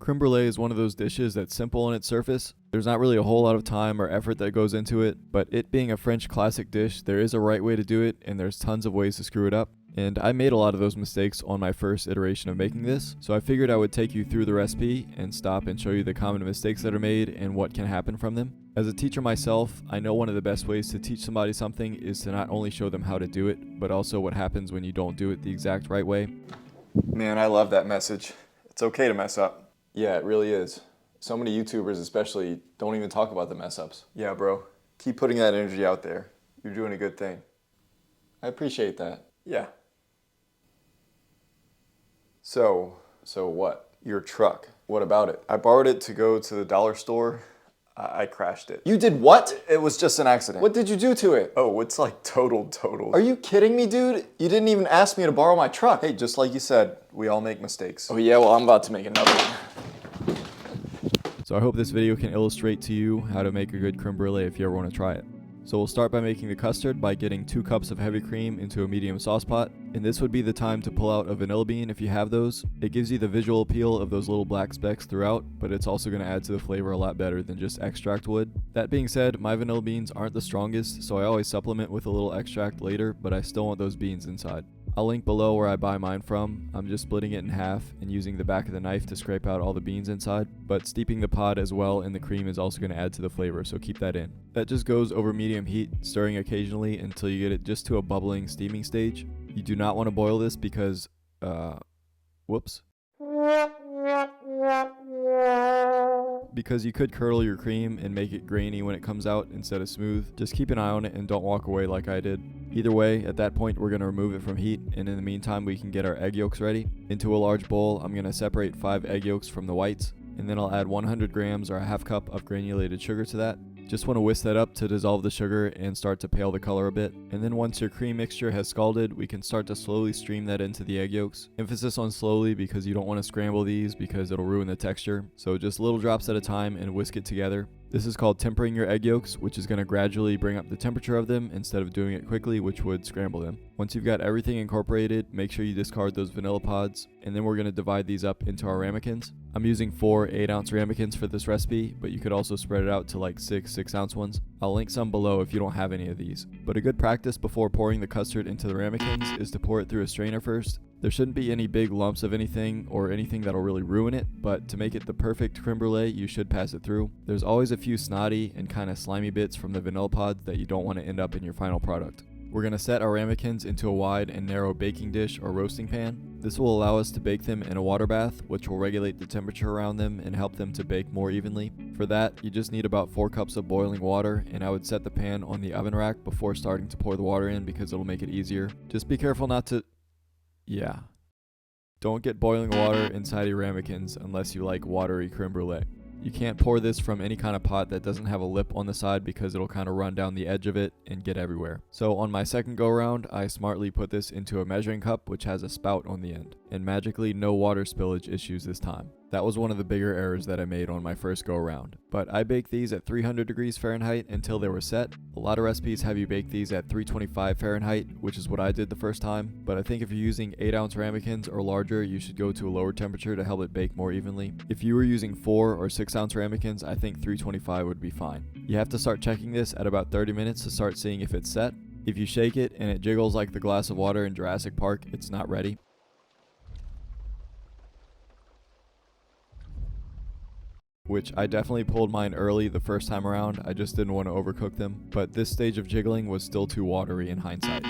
Crème Brûlée is one of those dishes that's simple on its surface. There's not really a whole lot of time or effort that goes into it, but it being a French classic dish, there is a right way to do it, and there's tons of ways to screw it up. And I made a lot of those mistakes on my first iteration of making this, so I figured I would take you through the recipe and stop and show you the common mistakes that are made and what can happen from them. As a teacher myself, I know one of the best ways to teach somebody something is to not only show them how to do it, but also what happens when you don't do it the exact right way. Man, I love that message. It's okay to mess up. Yeah, it really is. So many YouTubers especially don't even talk about the mess ups. Yeah, bro. Keep putting that energy out there. You're doing a good thing. I appreciate that. Yeah. So what? Your truck. What about it? I borrowed it to go to the dollar store. I crashed it. You did what? It was just an accident. What did you do to it? Oh, it's like total. Are you kidding me, dude? You didn't even ask me to borrow my truck. Hey, just like you said, we all make mistakes. Oh yeah, well I'm about to make another one. So I hope this video can illustrate to you how to make a good crème brûlée if you ever want to try it. So we'll start by making the custard by getting 2 cups of heavy cream into a medium sauce pot, and this would be the time to pull out a vanilla bean if you have those. It gives you the visual appeal of those little black specks throughout, but it's also going to add to the flavor a lot better than just extract would. That being said, my vanilla beans aren't the strongest, so I always supplement with a little extract later, but I still want those beans inside. I'll link below where I buy mine from. I'm just splitting it in half and using the back of the knife to scrape out all the beans inside, but steeping the pod as well in the cream is also going to add to the flavor, so keep that in. That just goes over medium heat, stirring occasionally until you get it just to a bubbling steaming stage. You do not want to boil this because, whoops. Because you could curdle your cream and make it grainy when it comes out instead of smooth. Just keep an eye on it and don't walk away like I did. Either way, at that point we're going to remove it from heat, and in the meantime we can get our egg yolks ready. Into a large bowl, I'm going to separate 5 egg yolks from the whites, and then I'll add 100 grams or a half cup of granulated sugar to that. Just want to whisk that up to dissolve the sugar and start to pale the color a bit. And then once your cream mixture has scalded, we can start to slowly stream that into the egg yolks. Emphasis on slowly because you don't want to scramble these because it'll ruin the texture. So just little drops at a time and whisk it together. This is called tempering your egg yolks, which is going to gradually bring up the temperature of them instead of doing it quickly, which would scramble them. Once you've got everything incorporated, make sure you discard those vanilla pods, and then we're going to divide these up into our ramekins. I'm using 4 8-ounce ramekins for this recipe, but you could also spread it out to like 6 6-ounce ones. I'll link some below if you don't have any of these. But a good practice before pouring the custard into the ramekins is to pour it through a strainer first. There shouldn't be any big lumps of anything or anything that'll really ruin it, but to make it the perfect crème brûlée, you should pass it through. There's always a few snotty and kind of slimy bits from the vanilla pods that you don't want to end up in your final product. We're going to set our ramekins into a wide and narrow baking dish or roasting pan. This will allow us to bake them in a water bath, which will regulate the temperature around them and help them to bake more evenly. For that, you just need about 4 cups of boiling water, and I would set the pan on the oven rack before starting to pour the water in because it'll make it easier. Just be careful not to... Yeah. Don't get boiling water inside your ramekins unless you like watery crème brûlée. You can't pour this from any kind of pot that doesn't have a lip on the side because it'll kind of run down the edge of it and get everywhere. So on my second go around, I smartly put this into a measuring cup which has a spout on the end, and magically no water spillage issues this time. That was one of the bigger errors that I made on my first go around. But I baked these at 300 degrees Fahrenheit until they were set. A lot of recipes have you bake these at 325 Fahrenheit, which is what I did the first time. But I think if you're using 8-ounce ramekins or larger, you should go to a lower temperature to help it bake more evenly. If you were using 4 or 6-ounce ramekins, I think 325 would be fine. You have to start checking this at about 30 minutes to start seeing if it's set. If you shake it and it jiggles like the glass of water in Jurassic Park, it's not ready. Which I definitely pulled mine early the first time around, I just didn't want to overcook them, but this stage of jiggling was still too watery in hindsight.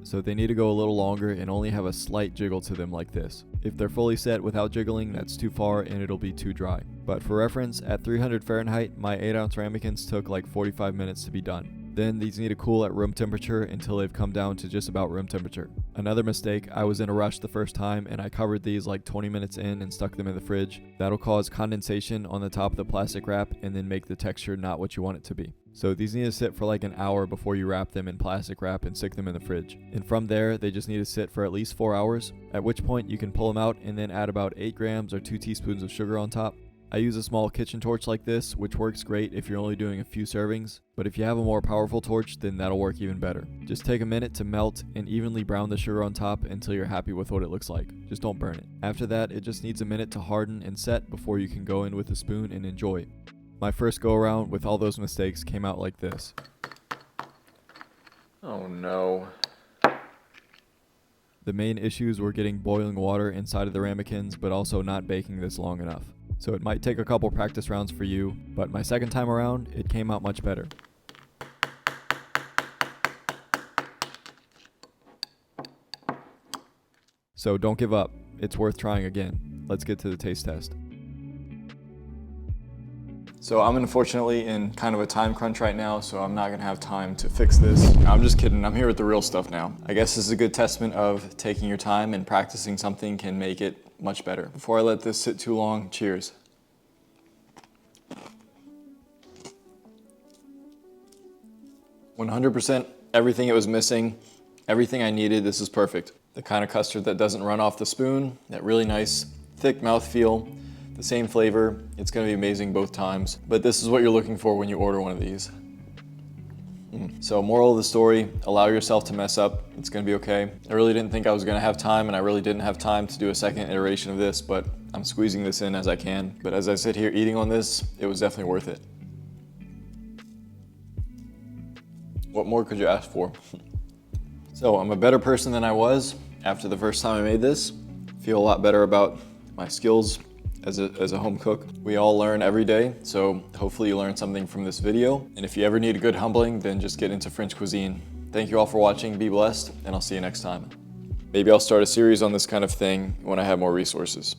So they need to go a little longer and only have a slight jiggle to them like this. If they're fully set without jiggling, that's too far and it'll be too dry. But for reference, at 300 Fahrenheit, my 8-ounce ramekins took like 45 minutes to be done. Then these need to cool at room temperature until they've come down to just about room temperature. Another mistake, I was in a rush the first time and I covered these like 20 minutes in and stuck them in the fridge. That'll cause condensation on the top of the plastic wrap and then make the texture not what you want it to be. So these need to sit for like an hour before you wrap them in plastic wrap and stick them in the fridge. And from there, they just need to sit for at least 4 hours, at which point you can pull them out and then add about 8 grams or 2 teaspoons of sugar on top. I use a small kitchen torch like this, which works great if you're only doing a few servings, but if you have a more powerful torch, then that'll work even better. Just take a minute to melt and evenly brown the sugar on top until you're happy with what it looks like. Just don't burn it. After that, it just needs a minute to harden and set before you can go in with a spoon and enjoy. My first go around with all those mistakes came out like this. Oh no. The main issues were getting boiling water inside of the ramekins, but also not baking this long enough. So it might take a couple practice rounds for you, but my second time around, it came out much better. So don't give up. It's worth trying again. Let's get to the taste test. So I'm unfortunately in kind of a time crunch right now, so I'm not gonna have time to fix this. No, I'm just kidding, I'm here with the real stuff now. I guess this is a good testament of taking your time and practicing something can make it much better. Before I let this sit too long, cheers. 100% everything it was missing, everything I needed, this is perfect. The kind of custard that doesn't run off the spoon, that really nice, thick mouthfeel, the same flavor. It's gonna be amazing both times, but this is what you're looking for when you order one of these. So moral of the story, allow yourself to mess up. It's gonna be okay. I really didn't think I was gonna have time, and I really didn't have time to do a second iteration of this, but I'm squeezing this in as I can. But as I sit here eating on this, it was definitely worth it. What more could you ask for? So I'm a better person than I was after the first time I made this. Feel a lot better about my skills as a home cook. We all learn every day, so hopefully you learned something from this video. And if you ever need a good humbling, then just get into French cuisine. Thank you all for watching, be blessed, and I'll see you next time. Maybe I'll start a series on this kind of thing when I have more resources.